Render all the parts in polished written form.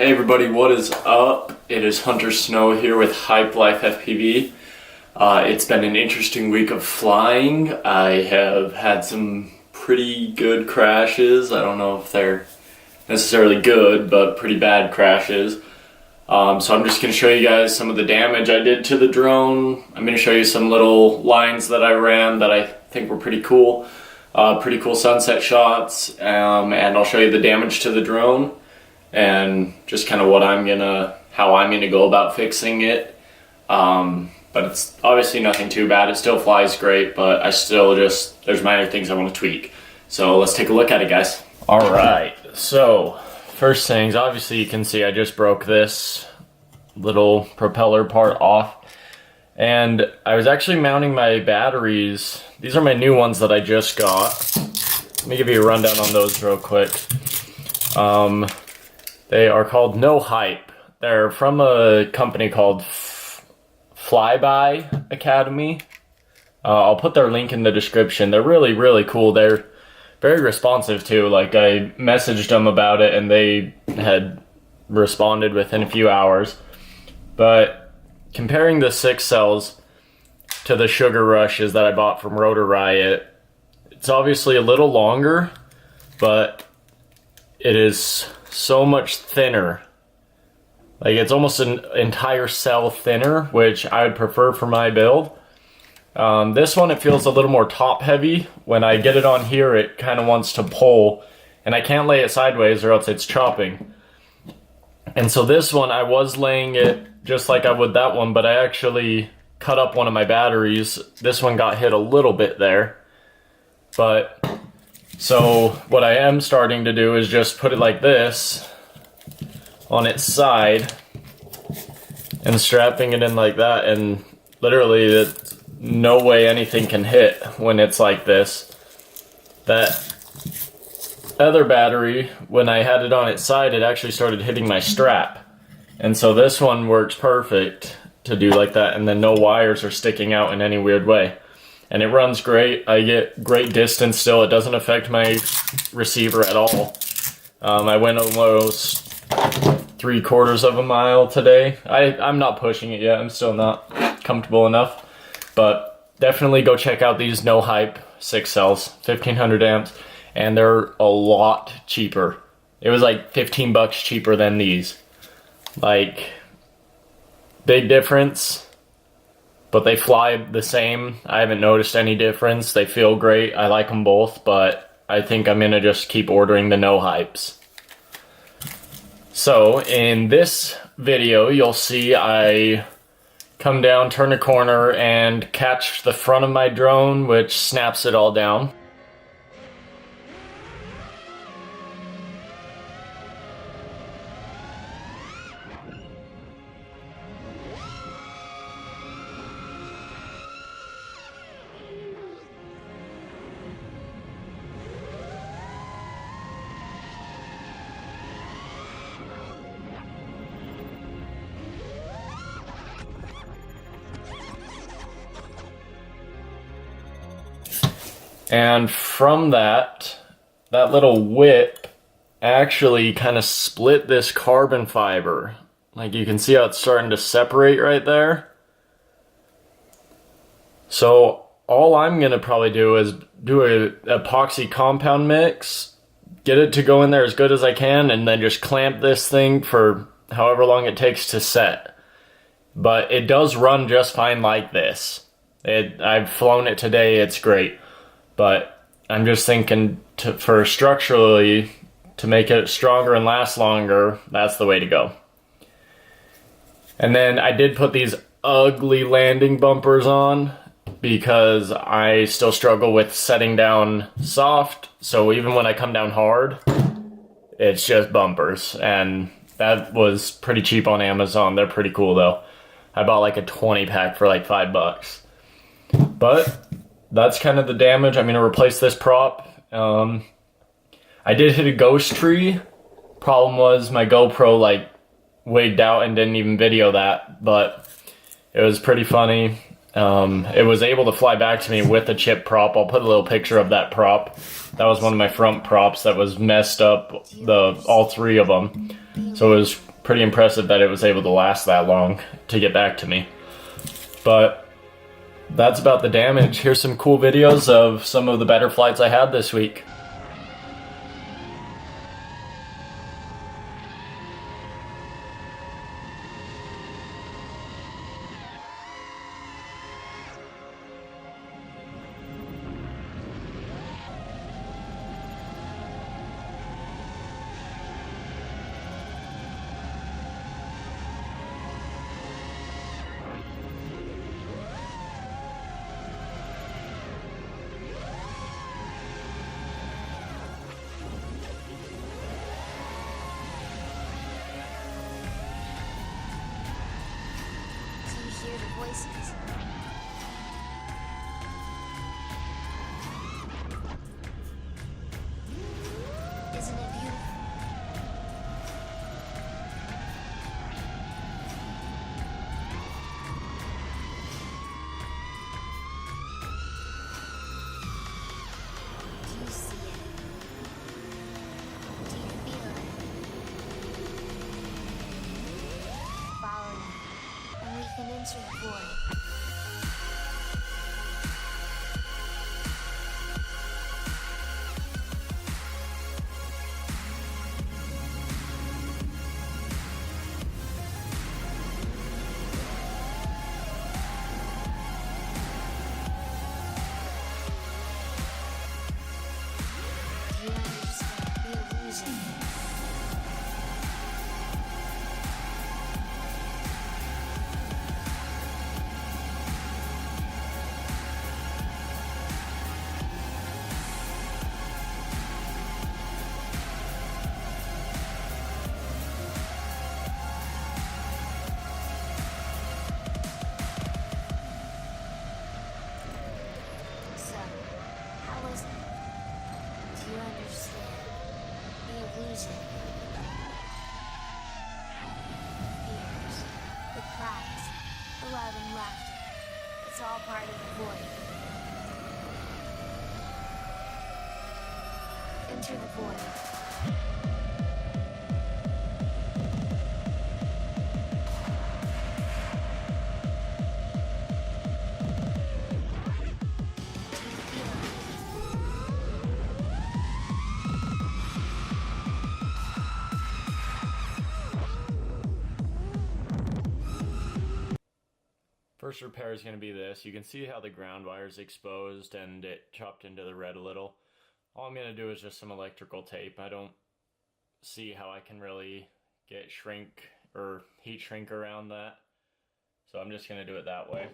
Hey everybody, what is up? It is Hunter Snow here with Hipe Lyfe FPV. It's been an interesting week of flying. I have had some pretty good crashes. I don't know if they're necessarily good, but pretty bad crashes. So I'm just going to show you guys some of the damage I did to the drone. I'm going to show you some little lines that I ran that I think were pretty cool. Pretty cool sunset shots, and I'll show you the damage to the drone and just kind of how I'm gonna go about fixing it. But it's obviously nothing too bad. It still flies great, but there's minor things I want to tweak. So let's take a look at it, guys. All right, so first things, obviously you can see I just broke this little propeller part off, and I was actually mounting my batteries. These are my new ones that I just got. Let me give you a rundown on those real quick. They are called No Hipe. They're from a company called Flyby Academy. I'll put their link in the description. They're really, really cool. They're very responsive too. Like, I messaged them about it and they had responded within a few hours. But comparing the 6 cells to the Sugar Rushes that I bought from Rotor Riot, it's obviously a little longer, but it is so much thinner. Like, it's almost an entire cell thinner, which I would prefer for my build. This one, it feels a little more top heavy. When I get it on here, it kind of wants to pull, and I can't lay it sideways or else it's chopping. And so this one, I was laying it just like I would that one, but I actually cut up one of my batteries. This one got hit a little bit there. But so what I am starting to do is just put it like this on its side and strapping it in like that, and literally there's no way anything can hit when it's like this. That other battery, when I had it on its side, it actually started hitting my strap, and so this one works perfect to do like that, and then no wires are sticking out in any weird way. And it runs great. I get great distance still. It doesn't affect my receiver at all. I went almost 3/4 of a mile today. I'm not pushing it yet. I'm still not comfortable enough. But definitely go check out these No Hipe 6 cells, 1500 amps. And they're a lot cheaper. It was like 15 bucks cheaper than these. Like, big difference. But they fly the same. I haven't noticed any difference. They feel great. I like them both, but I think I'm gonna just keep ordering the No Hipes. So in this video, you'll see I come down, turn a corner, and catch the front of my drone, which snaps it all down. And from that little whip actually kind of split this carbon fiber. Like, you can see how it's starting to separate right there. So all I'm going to probably do is do a epoxy compound mix, get it to go in there as good as I can, and then just clamp this thing for however long it takes to set. But it does run just fine like this. I've flown it today, it's great. But I'm just thinking for structurally, to make it stronger and last longer, that's the way to go. And then I did put these ugly landing bumpers on because I still struggle with setting down soft. So even when I come down hard, it's just bumpers. And that was pretty cheap on Amazon. They're pretty cool though. I bought like a 20 pack for like $5. But that's kind of the damage. I'm going to replace this prop. I did hit a ghost tree. Problem was my GoPro like wigged out and didn't even video that, but it was pretty funny. It was able to fly back to me with a chip prop. I'll put a little picture of that prop. That was one of my front props that was messed up, all 3 of them. So it was pretty impressive that it was able to last that long to get back to me. But that's about the damage. Here's some cool videos of some of the better flights I had this week. Hear the voices. Isn't it beautiful? Do you see it? Do you feel it? Follow me, and we can enter the void. Do you understand the illusion? So, how was it? Do you understand the illusion? Fears, the cries, the loud and laughter. It's all part of the void. Enter the void. First repair is going to be this. You can see how the ground wire is exposed and it chopped into the red a little. All I'm going to do is just some electrical tape. I don't see how I can really get shrink or heat shrink around that. So I'm just going to do it that way.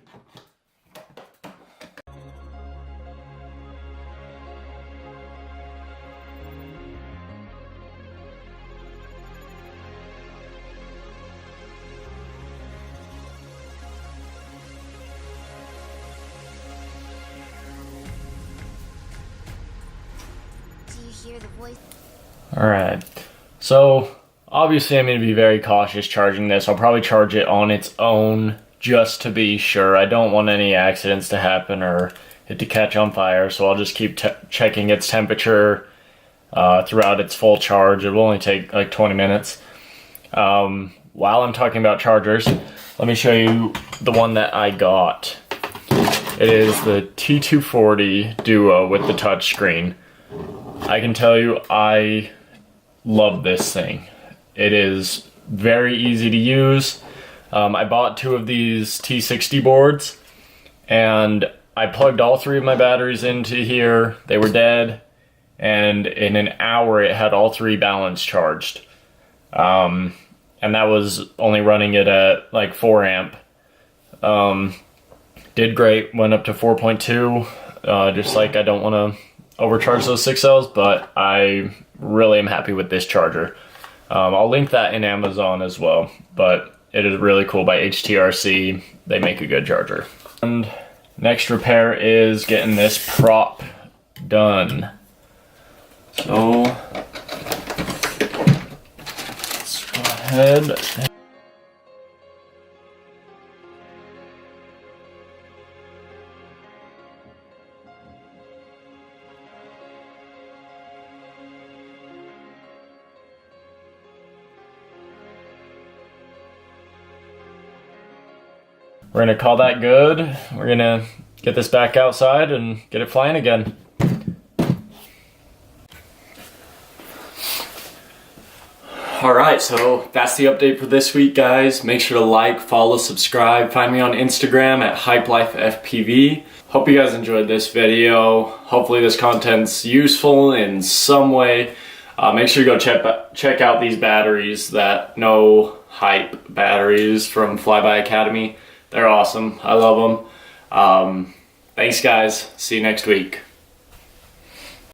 Do you hear the voice? Alright, so obviously I'm going to be very cautious charging this. I'll probably charge it on its own just to be sure. I don't want any accidents to happen or it to catch on fire, so I'll just keep checking its temperature throughout its full charge. It will only take like 20 minutes. While I'm talking about chargers, let me show you the one that I got. It is the T240 Duo with the touchscreen. I can tell you I love this thing. It is very easy to use. I bought 2 of these T60 boards and I plugged all 3 of my batteries into here. They were dead, and in an hour it had all 3 balance charged. And that was only running it at like 4 amp. Did great, went up to 4.2, just like I don't want to overcharge those 6 cells, but I really am happy with this charger. I'll link that in Amazon as well, but it is really cool by HTRC. They make a good charger. And next repair is getting this prop done. So let's go ahead. we're gonna call that good. We're gonna get this back outside and get it flying again. Alright, so that's the update for this week, guys. Make sure to like, follow, subscribe. Find me on Instagram at Lyfe FPV. Hope you guys enjoyed this video. Hopefully this content's useful in some way. Make sure you go check out these batteries, that No Hipe batteries from Flyby Academy. They're awesome. I love them. Thanks, guys. See you next week.